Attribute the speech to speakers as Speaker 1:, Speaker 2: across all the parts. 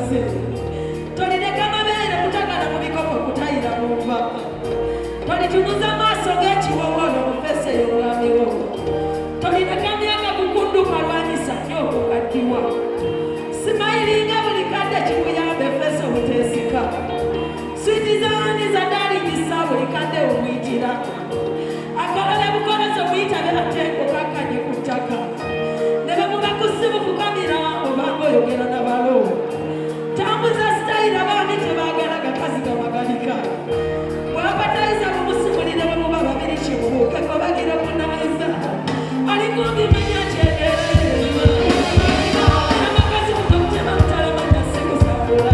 Speaker 1: batuze tolireka mabeere kutagala mu bikopo kutayira mu bubaka tolitunuza maaso g'ekiwowolo mu fesi ey'obwamiwo tolireka myaka kukunduka lwanyisa nnyo okukaddiwa simayiringa buli kadde kikuyambe fesi obuteesika switi zaani zadaaligisa buli kadde obuyitira akalala bukolozo buyitabe atengo kakkanye ku ttaka ne bamuba kusibu kukamira obanga oyogera na balo tambuza sitayira baami tebaagala gakazi gamagalika bwabatayiza bumusimulire bamuba babiri kibubuuke kobagira kunayiza alikumbi manya kyegererema amakazi kutokutema mutalamanya sikusabula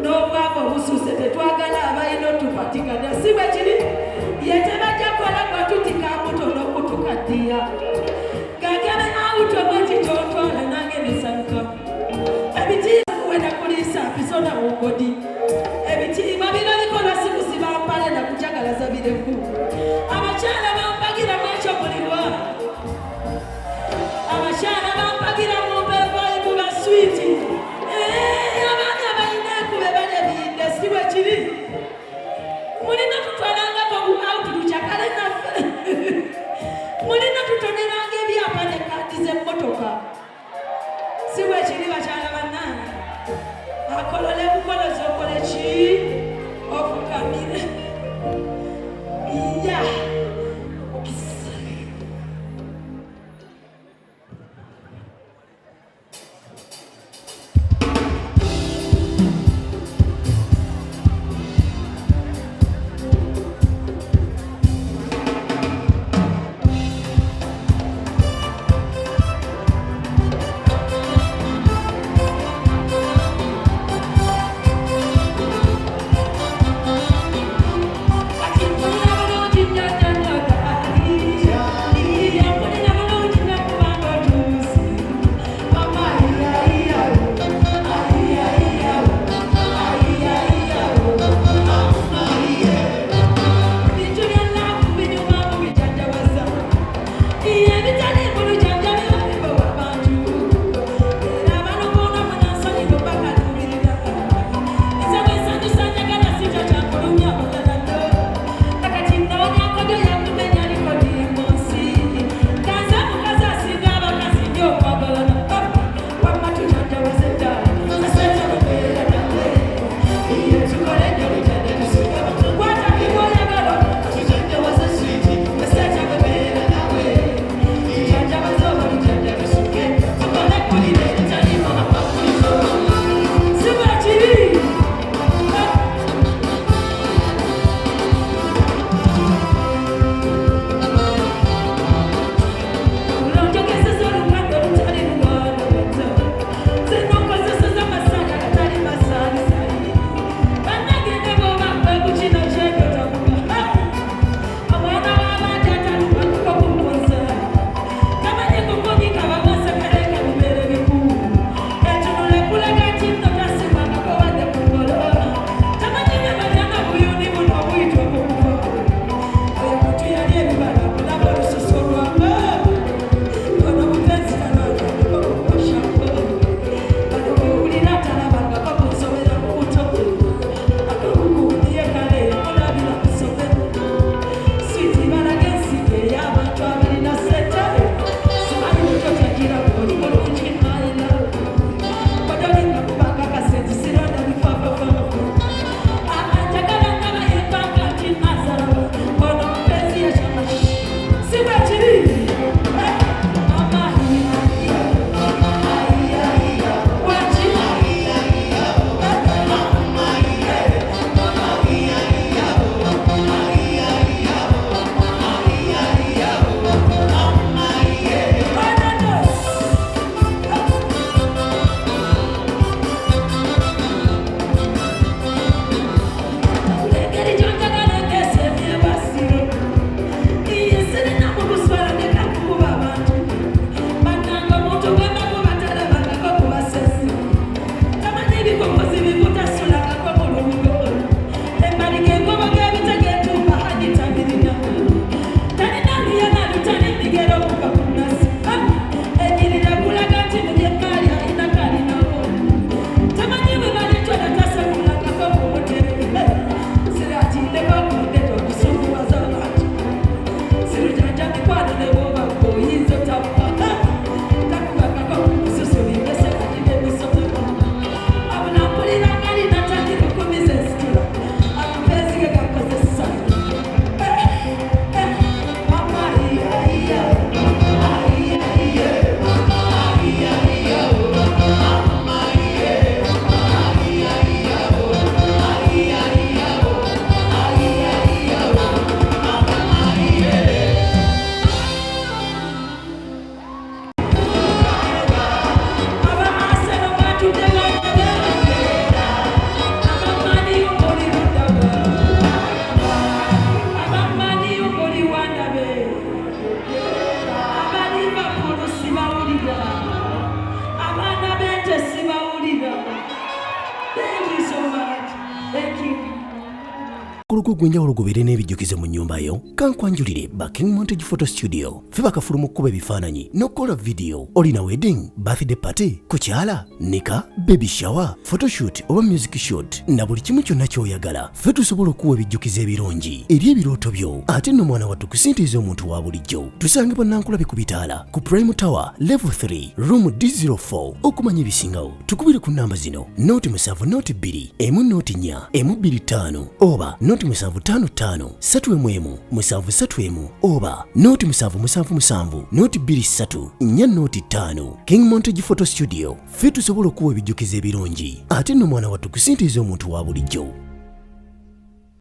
Speaker 1: n'obwavu obususe tetwagala abalina otupatikana si bwe kiri ye tebajja kola gwa tutika muto n'okutukaddiya gagebe awuto mwekitontwala nange bisanuka ebitiibwa kuwena kuliisa pisona mugodi ebitiibwa bino bikolwa sikusiba mpale na kujagalaza bireku abakyala bampagira mu ekyo muliwa abakyala bampagira mu mbevayibu baswiti mulina tutwalanga kwa out tuchakale naffe mulina tutonera
Speaker 2: ogw'enjawulo gobeere n'ebijjukizo mu nnyumba yo kankwanjulire ba King Montage Photo Studio fe bakafulumu okukuba ebifaananyi n'okukola vidiyo. Olina wedding, birthday party, kukyala, nika, baby shower, photoshoot oba music shoot na buli kimu kyonna ky'oyagala fe tusobola okuwa ebijjukizo ebirungi eri ebirooto byo ate nno mwana wattu kusintiiza omuntu wa bulijjo. Tusange Bannankulabi ku Bitaala ku Prime Tower Level 3 Room D04. Okumanya ebisingawo tukubire ku nnamba zino 0702 104 125 oba 0755 311 731 oba 0777 23 405. King Montage Photo Studio fe tusobola okuwa ebijjukizo ebirungi ate nno mwana wattu kusintiiza omuntu wa bulijjo.